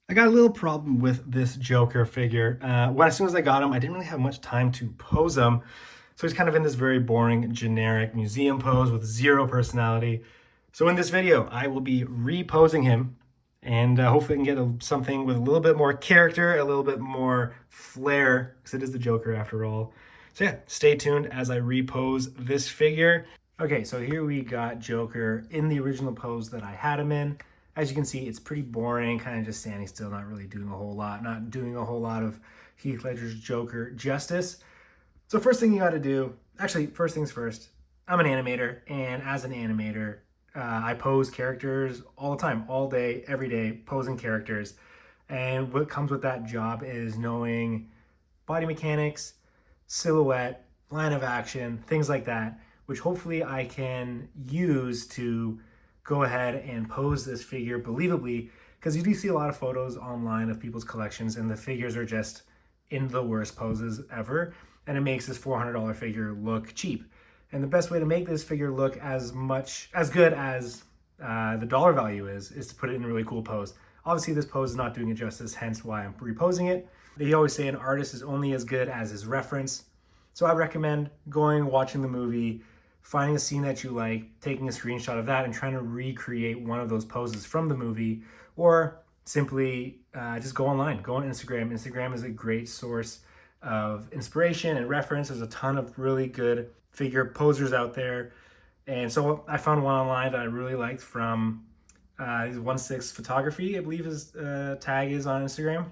I got a little problem with this Joker figure. As soon as I got him, I didn't really have much time to pose him. So he's kind of in this very boring, generic museum pose with zero personality. So in this video, I will be reposing him and hopefully I can get something with a little bit more character, a little bit more flair, because it is the Joker after all. So yeah, stay tuned as I repose this figure. Okay, so here we got Joker in the original pose that I had him in. As you can see, it's pretty boring, kind of just standing still, not really doing a whole lot, not doing a whole lot of Heath Ledger's Joker justice. So first thing you got to do, actually, first things first, I'm an animator, and as an animator, I pose characters all the time, all day, every day, posing characters. And what comes with that job is knowing body mechanics, silhouette, line of action, things like that, which hopefully I can use to go ahead and pose this figure believably, because you do see a lot of photos online of people's collections and the figures are just in the worst poses ever, and it makes this $400 figure look cheap. And the best way to make this figure look as good as the dollar value is to put it in a really cool pose. Obviously this pose is not doing it justice, hence why I'm reposing it. They always say an artist is only as good as his reference. So I recommend going, watching the movie, finding a scene that you like, taking a screenshot of that and trying to recreate one of those poses from the movie, or simply just go online, go on Instagram. Instagram is a great source of inspiration and reference. There's a ton of really good figure posers out there. And so I found one online that I really liked from 16 Photography, I believe his tag is on Instagram.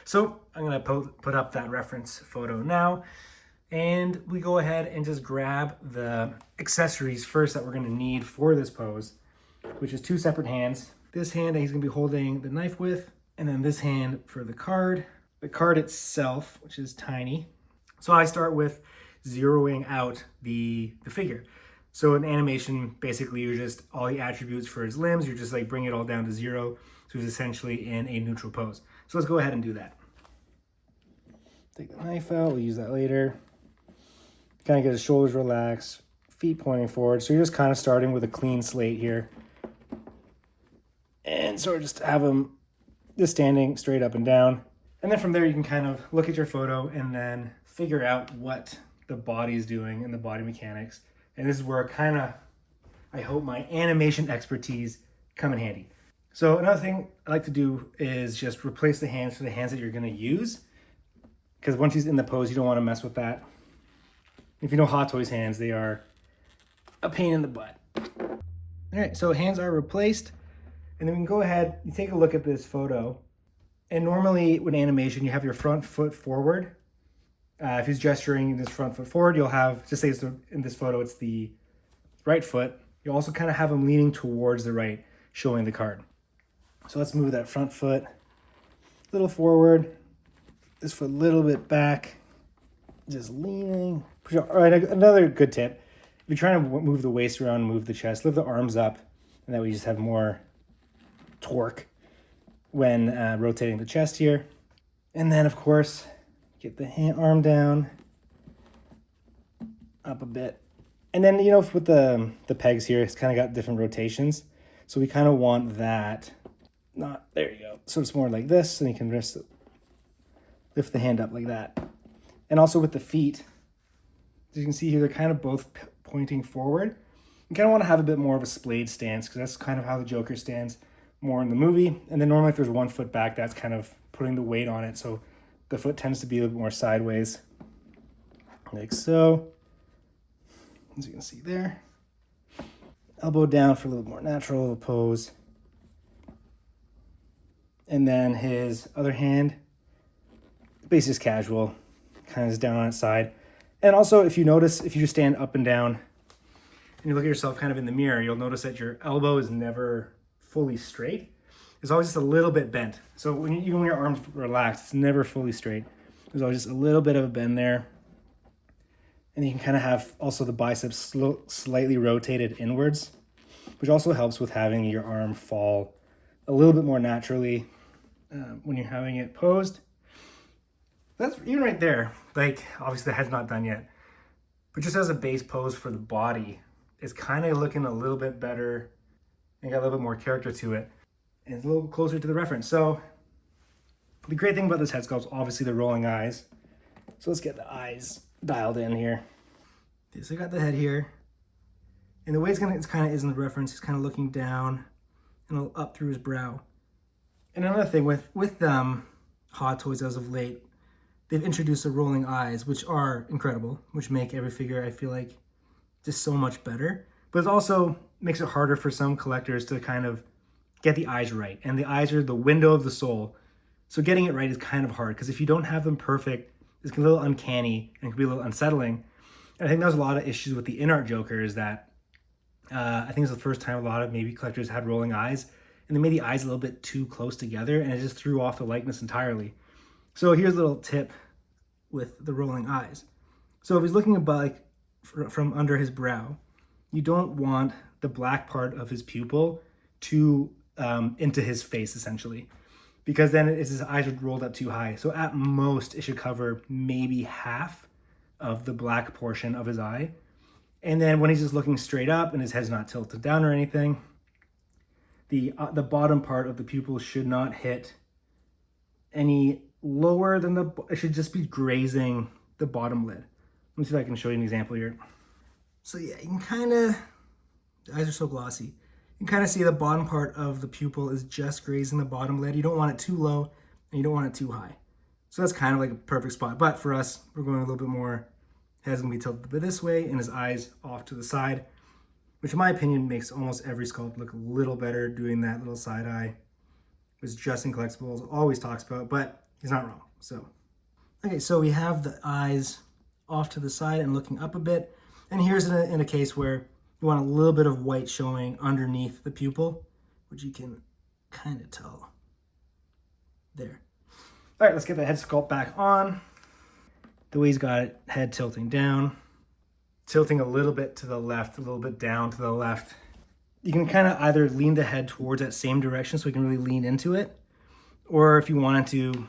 So I'm gonna put up that reference photo now. And we go ahead and just grab the accessories first that we're gonna need for this pose, which is two separate hands. This hand that he's gonna be holding the knife with, and then this hand for the card. The card itself, which is tiny. So I start with zeroing out the figure. So in animation, basically you're just all the attributes for his limbs, you're just like bring it all down to zero. So he's essentially in a neutral pose. So let's go ahead and do that. Take the knife out, we'll use that later. Kind of get his shoulders relaxed, feet pointing forward. So you're just kind of starting with a clean slate here. And sort of just have him just standing straight up and down. And then from there you can kind of look at your photo and then figure out what the body's doing and the body mechanics. And this is where I hope my animation expertise come in handy. So another thing I like to do is just replace the hands for the hands that you're gonna use. Because once he's in the pose, you don't wanna mess with that. If you know Hot Toys hands, they are a pain in the butt. All right, so hands are replaced. And then we can go ahead, you take a look at this photo. And normally with animation, you have your front foot forward. If he's gesturing this front foot forward, you'll have, just say in this photo, it's the right foot. You'll also kind of have him leaning towards the right, showing the card. So let's move that front foot a little forward, this foot a little bit back, just leaning. All right, another good tip. If you're trying to move the waist around, move the chest, lift the arms up, and that way you just have more torque when rotating the chest here. And then, of course, get the arm down, up a bit. And then, you know, with the pegs here, it's kind of got different rotations. So we kind of want that, there you go. So it's more like this, and you can just lift the hand up like that. And also with the feet, as you can see here, they're kind of both pointing forward. You kind of want to have a bit more of a splayed stance, because that's kind of how the Joker stands more in the movie. And then normally if there's one foot back, that's kind of putting the weight on it. So the foot tends to be a little bit more sideways, like so. As you can see there. Elbow down for a little more natural pose. And then his other hand, basically just casual, kind of is down on its side. And also, if you notice, if you just stand up and down and you look at yourself kind of in the mirror, you'll notice that your elbow is never fully straight. It's always just a little bit bent. So even when your arms relaxed, it's never fully straight. There's always just a little bit of a bend there. And you can kind of have also the biceps slightly rotated inwards, which also helps with having your arm fall a little bit more naturally when you're having it posed. That's even right there. Like, obviously the head's not done yet, but just as a base pose for the body, it's kind of looking a little bit better and got a little bit more character to it. And it's a little closer to the reference. So The great thing about this head sculpt is obviously the rolling eyes. So let's get the eyes dialed in here. Okay, so I got the head here. And the way it's kind of is in the reference, he's kind of looking down and up through his brow. And another thing with Hot Toys as of late, they've introduced the rolling eyes, which are incredible, which make every figure, I feel like, just so much better. But it also makes it harder for some collectors to kind of get the eyes right. And the eyes are the window of the soul. So getting it right is kind of hard, because if you don't have them perfect, it's a little uncanny and it can be a little unsettling. And I think there's a lot of issues with the in-art Joker is that I think it's the first time a lot of maybe collectors had rolling eyes, and they made the eyes a little bit too close together, and it just threw off the likeness entirely. So here's a little tip with the rolling eyes. So if he's looking above, like from under his brow, you don't want the black part of his pupil to into his face, essentially, because then his eyes are rolled up too high. So at most, it should cover maybe half of the black portion of his eye. And then when he's just looking straight up and his head's not tilted down or anything, the bottom part of the pupil should not hit any lower than it should just be grazing the bottom lid. Let me see if I can show you an example here. So yeah, you can kind of, the eyes are so glossy. You can kind of see the bottom part of the pupil is just grazing the bottom lid. You don't want it too low and you don't want it too high. So that's kind of like a perfect spot. But for us, we're going a little bit more, head's gonna be tilted a bit this way and his eyes off to the side, which in my opinion makes almost every sculpt look a little better doing that little side eye, which Justin Collectibles always talks about, but he's not wrong. So, okay, so we have the eyes off to the side and looking up a bit. And here's in a case where you want a little bit of white showing underneath the pupil, which you can kind of tell there. All right, let's get the head sculpt back on. The way he's got it, head tilting down, tilting a little bit to the left, a little bit down to the left. You can kind of either lean the head towards that same direction so we can really lean into it, or if you wanted to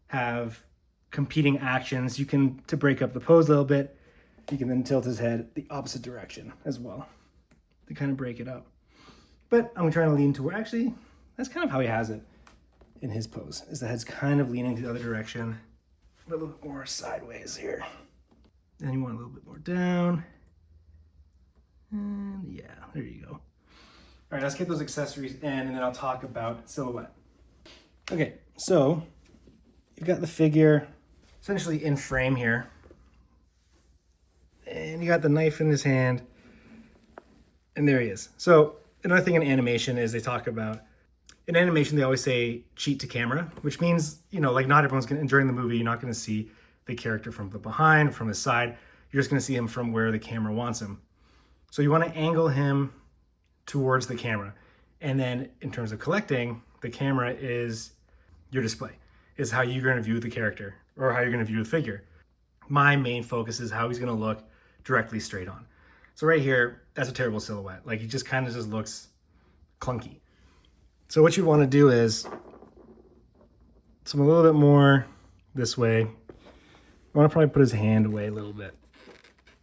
have competing actions, you can, to break up the pose a little bit, you can then tilt his head the opposite direction as well to kind of break it up. But I'm trying to lean toward, actually, that's kind of how he has it in his pose, is the head's kind of leaning to the other direction, but a little bit more sideways here. Then you want a little bit more down. And yeah, there you go. All right, let's get those accessories in and then I'll talk about silhouette. Okay, so you've got the figure essentially in frame here. And you got the knife in his hand. And there he is. So another thing in animation is they talk about, in animation they always say cheat to camera, which means, you know, like not everyone's gonna, during the movie, you're not gonna see the character from the behind, from his side. You're just gonna see him from where the camera wants him. So you wanna angle him towards the camera. And then in terms of collecting, the camera is your display, is how you're gonna view the character or how you're gonna view the figure. My main focus is how he's gonna look directly straight on. So right here, that's a terrible silhouette. Like he just kind of just looks clunky. So what you wanna do is, some a little bit more this way. You wanna probably put his hand away a little bit.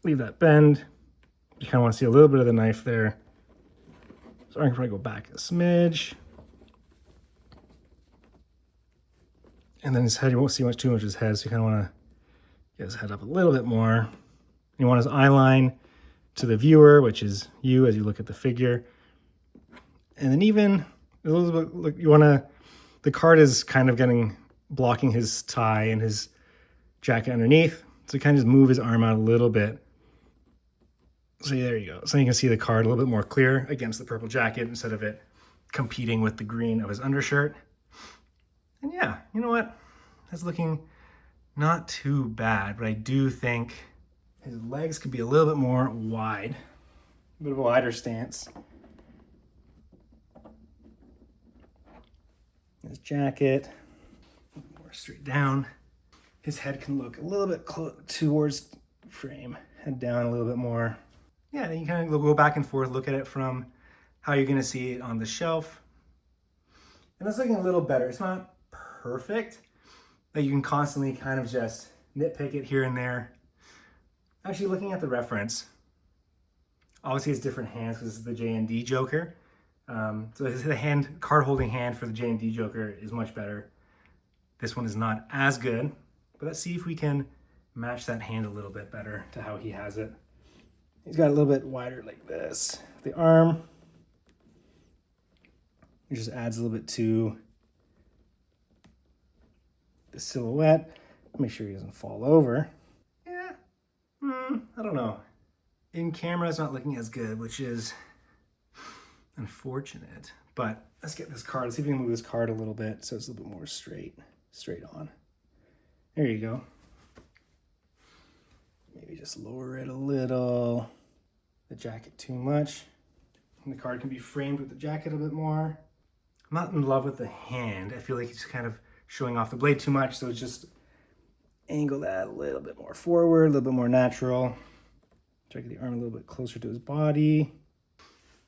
Leave that bend. You kind of want to see a little bit of the knife there. So I can probably go back a smidge. And then his head, you won't see too much of his head, so you kind of want to get his head up a little bit more. You want his eye line to the viewer, which is you as you look at the figure. And then even a little bit, look, you want to, the card is kind of blocking his tie and his jacket underneath. So you kind of just move his arm out a little bit. So there you go. So you can see the card a little bit more clear against the purple jacket instead of it competing with the green of his undershirt. And yeah, you know what? That's looking not too bad, but I do think his legs could be a little bit more wide, a bit of a wider stance. His jacket, more straight down. His head can look a little bit towards frame, head down a little bit more. Yeah, then you kind of go back and forth, look at it from how you're gonna see it on the shelf. And that's looking a little better. It's not perfect, but you can constantly kind of just nitpick it here and there. Actually, looking at the reference, obviously it's different hands because this is the J&D Joker. So the card holding hand for the J&D Joker is much better. This one is not as good, but let's see if we can match that hand a little bit better to how he has it. He's got a little bit wider like this. The arm, it just adds a little bit to the silhouette. Make sure he doesn't fall over. Yeah, I don't know. In camera, it's not looking as good, which is unfortunate. But let's get this card. Let's see if we can move this card a little bit so it's a little bit more straight on. There you go. Maybe just lower it a little. The jacket too much. And the card can be framed with the jacket a bit more. I'm not in love with the hand. I feel like it's kind of showing off the blade too much, so it's just angle that a little bit more forward, a little bit more natural. Try to get the arm a little bit closer to his body.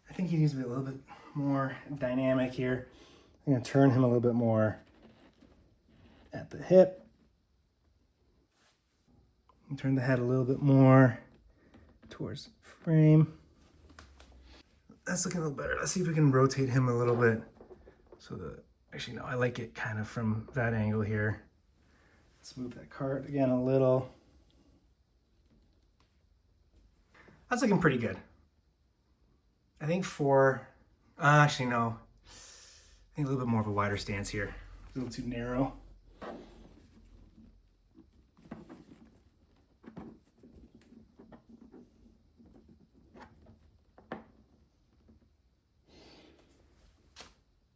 I think he needs to be a little bit more dynamic here. I'm gonna turn him a little bit more at the hip. And turn the head a little bit more towards the frame. That's looking a little better. Let's see if we can rotate him a little bit. So actually no, I like it kind of from that angle here. Let's move that card again a little. That's looking pretty good. I think actually no. I think a little bit more of a wider stance here. A little too narrow.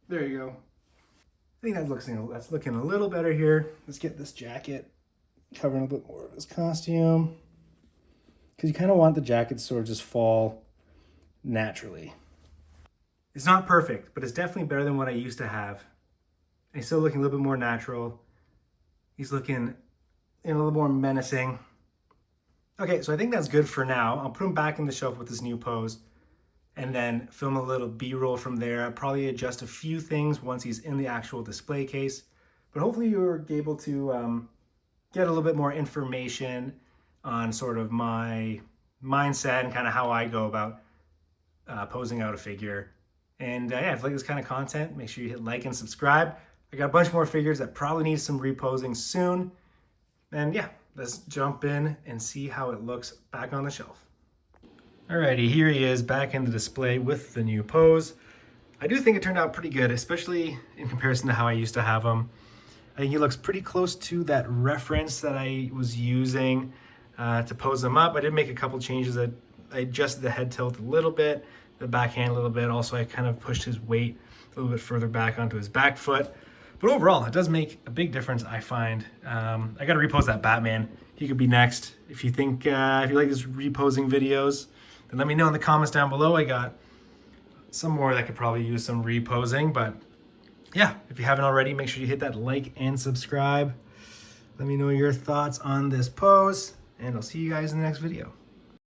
There you go. I think that's looking a little better here. Let's get this jacket covering a bit more of his costume. Because you kind of want the jacket to sort of just fall naturally. It's not perfect, but it's definitely better than what I used to have. And he's still looking a little bit more natural. He's looking a little more menacing. Okay, so I think that's good for now. I'll put him back in the shelf with this new pose and then film a little B-roll from there. I'll probably adjust a few things once he's in the actual display case. But hopefully you were able to get a little bit more information on sort of my mindset and kind of how I go about posing out a figure. And yeah, if you like this kind of content, make sure you hit like and subscribe. I got a bunch more figures that probably need some reposing soon. And yeah, let's jump in and see how it looks back on the shelf. Alrighty, here he is back in the display with the new pose. I do think it turned out pretty good, especially in comparison to how I used to have him. I think he looks pretty close to that reference that I was using to pose him up. I did make a couple changes. I adjusted the head tilt a little bit, the backhand a little bit. Also, I kind of pushed his weight a little bit further back onto his back foot. But overall, it does make a big difference, I find. I got to repose that Batman. He could be next. If you think, if you like these reposing videos, then let me know in the comments down below. I got some more that could probably use some reposing. But yeah, if you haven't already, make sure you hit that like and subscribe. Let me know your thoughts on this pose, and I'll see you guys in the next video.